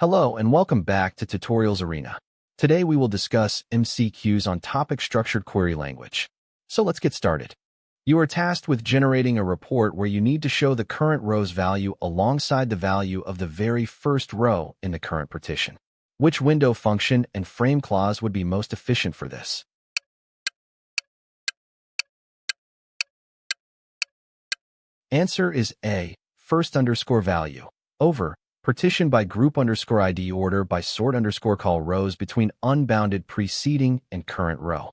Hello and welcome back to Tutorials Arena. Today we will discuss MCQs on topic structured query language. So let's get started. You are tasked with generating a report where you need to show the current row's value alongside the value of the very first row in the current partition. Which window function and frame clause would be most efficient for this? Answer is A, first underscore value, over partition by group underscore ID order by sort underscore call rows between unbounded preceding and current row.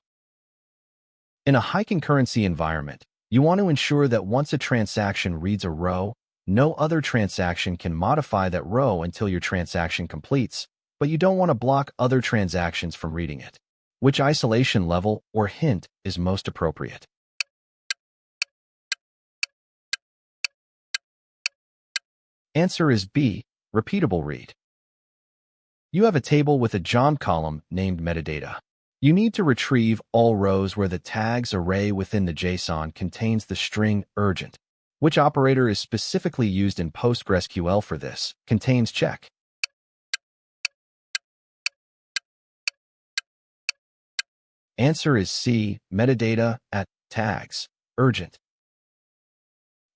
In a high concurrency environment, you want to ensure that once a transaction reads a row, no other transaction can modify that row until your transaction completes, but you don't want to block other transactions from reading it. Which isolation level or hint is most appropriate? Answer is B, repeatable read. You have a table with a job column named metadata. You need to retrieve all rows where the tags array within the JSON contains the string urgent. Which operator is specifically used in PostgreSQL for this? Contains check. Answer is C, metadata at tags urgent.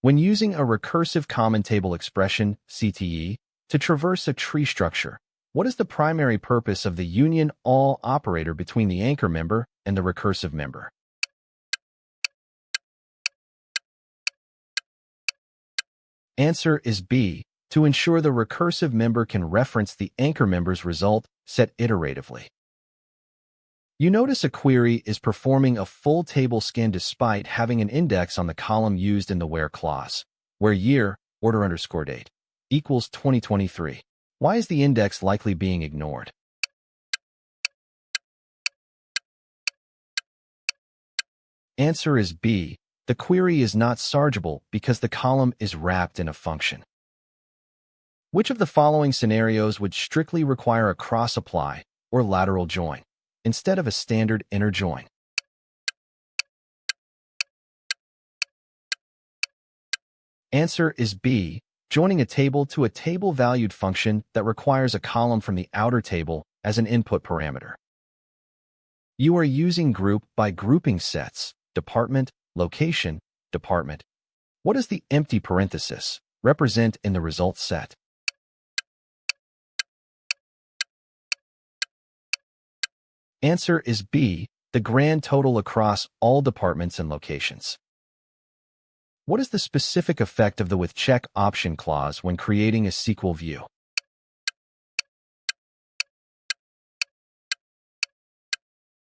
When using a recursive common table expression, CTE, to traverse a tree structure, what is the primary purpose of the union all operator between the anchor member and the recursive member? Answer is B, to ensure the recursive member can reference the anchor member's result set iteratively. You notice a query is performing a full table scan despite having an index on the column used in the where clause, where year, order underscore date, equals 2023. Why is the index likely being ignored? Answer is B. The query is not SARGable because the column is wrapped in a function. Which of the following scenarios would strictly require a cross-apply or lateral join instead of a standard inner join? Answer is B. Joining a table to a table-valued function that requires a column from the outer table as an input parameter. You are using group by grouping sets, department, location, department. What does the empty parenthesis represent in the results set? Answer is B, the grand total across all departments and locations. What is the specific effect of the with check option clause when creating a SQL view?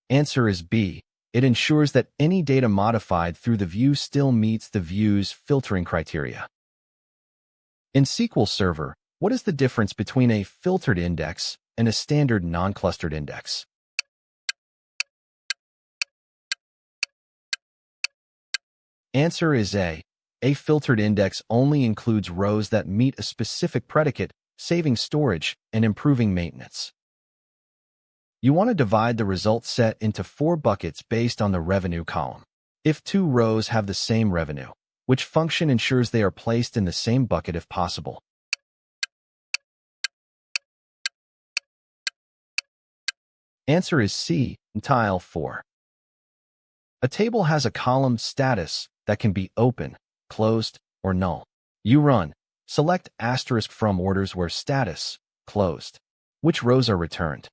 Answer is B. It ensures that any data modified through the view still meets the view's filtering criteria. In SQL Server, what is the difference between a filtered index and a standard non-clustered index? Answer is A. A filtered index only includes rows that meet a specific predicate, saving storage and improving maintenance. You want to divide the result set into 4 buckets based on the revenue column. If 2 rows have the same revenue, which function ensures they are placed in the same bucket if possible? Answer is C, tile 4. A table has a column status that can be open, closed, or null. You run, select asterisk from orders where status, closed. Which rows are returned?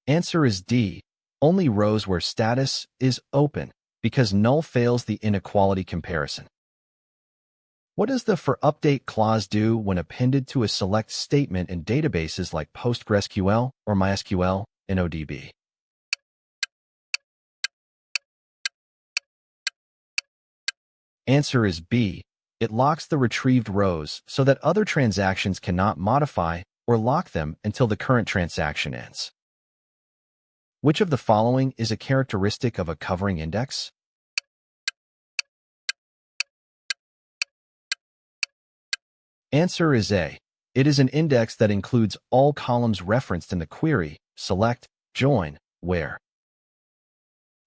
Answer is D, only rows where status is open, because null fails the inequality comparison. What does the for update clause do when appended to a select statement in databases like PostgreSQL or MySQL in ODB? Answer is B. It locks the retrieved rows so that other transactions cannot modify or lock them until the current transaction ends. Which of the following is a characteristic of a covering index? Answer is A. It is an index that includes all columns referenced in the query, select, join, where.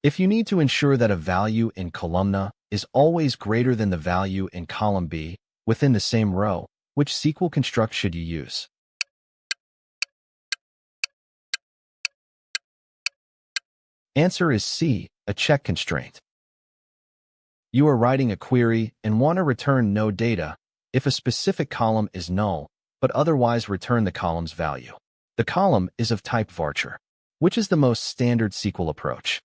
If you need to ensure that a value in column A is always greater than the value in column B, Within the same row, which SQL construct should you use? Answer is C, a check constraint. You are writing a query and want to return no data if a specific column is null, but otherwise return the column's value. The column is of type varchar, which is the most standard SQL approach.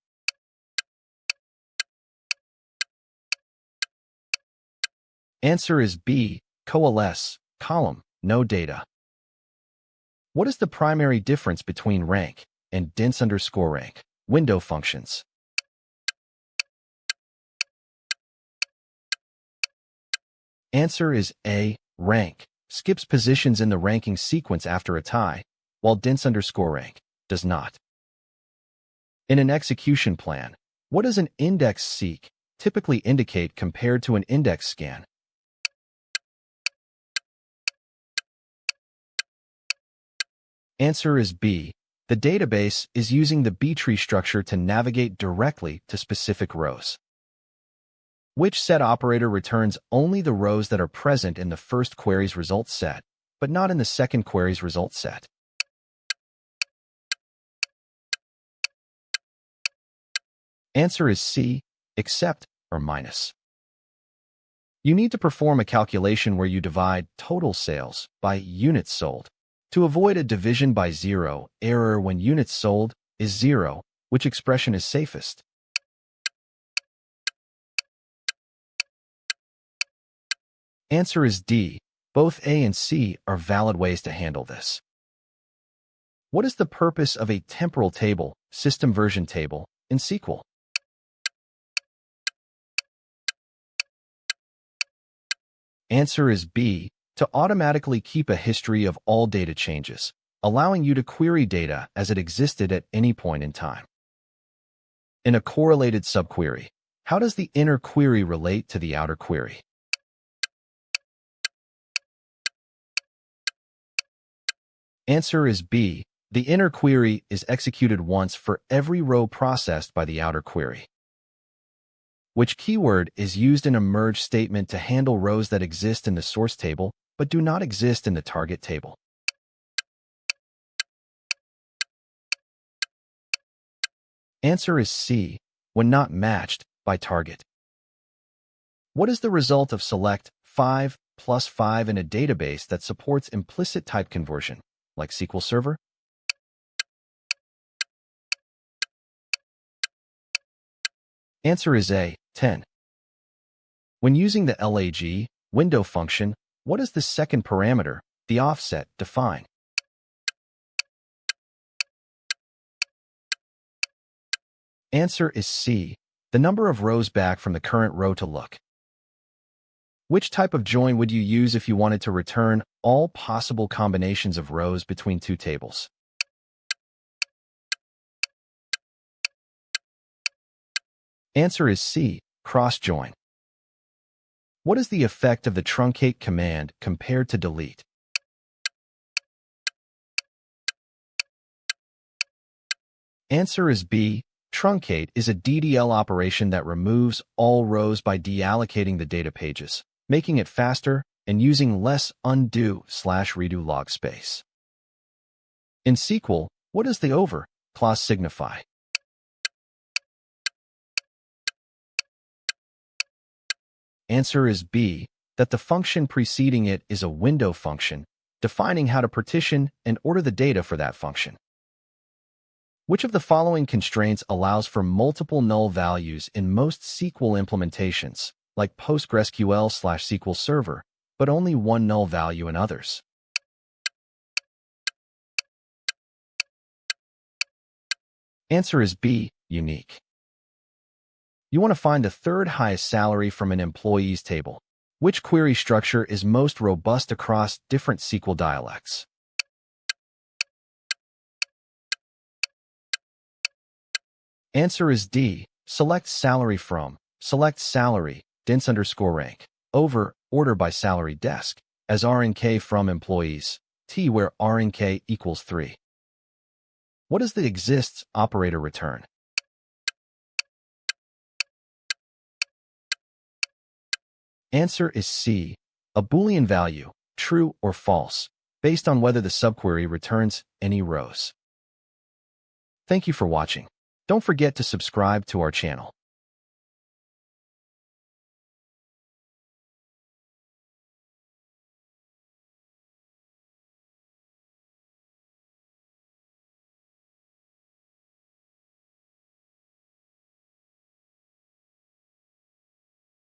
Answer is B, coalesce, column, no data. What is the primary difference between rank and dints_rank window functions? Answer is A, rank skips positions in the ranking sequence after a tie, while dints_rank does not. In an execution plan, what does an index seek typically indicate compared to an index scan? Answer is B. The database is using the B-tree structure to navigate directly to specific rows. Which set operator returns only the rows that are present in the first query's result set, but not in the second query's result set? Answer is C, except or minus. You need to perform a calculation where you divide total sales by units sold. To avoid a division by zero error when units sold is 0, which expression is safest? Answer is D. Both A and C are valid ways to handle this. What is the purpose of a temporal table, system version table, in SQL? Answer is B. To automatically keep a history of all data changes, allowing you to query data as it existed at any point in time. In a correlated subquery, how does the inner query relate to the outer query? Answer is B. The inner query is executed once for every row processed by the outer query. Which keyword is used in a merge statement to handle rows that exist in the source table but do not exist in the target table? Answer is C, when not matched by target. What is the result of select 5 plus 5 in a database that supports implicit type conversion, like SQL Server? Answer is A, 10. When using the LAG window function, what does the second parameter, the offset, define? Answer is C, the number of rows back from the current row to look. Which type of join would you use if you wanted to return all possible combinations of rows between two tables? Answer is C, cross-join. What is the effect of the truncate command compared to delete? Answer is B. Truncate is a DDL operation that removes all rows by deallocating the data pages, making it faster and using less undo/redo log space. In SQL, what does the over clause signify? Answer is B, that the function preceding it is a window function, defining how to partition and order the data for that function. Which of the following constraints allows for multiple null values in most SQL implementations, like PostgreSQL/SQL Server, but only one null value in others? Answer is B, unique. You want to find the third highest salary from an employee's table. Which query structure is most robust across different SQL dialects? Answer is D. Select salary from, select salary, dints_rank, over, order by salary desk, as RNK from employees, T where RNK equals 3. What does the exists operator return? Answer is C. a Boolean value, true or false, based on whether the subquery returns any rows. Thank you for watching. Don't forget to subscribe to our channel.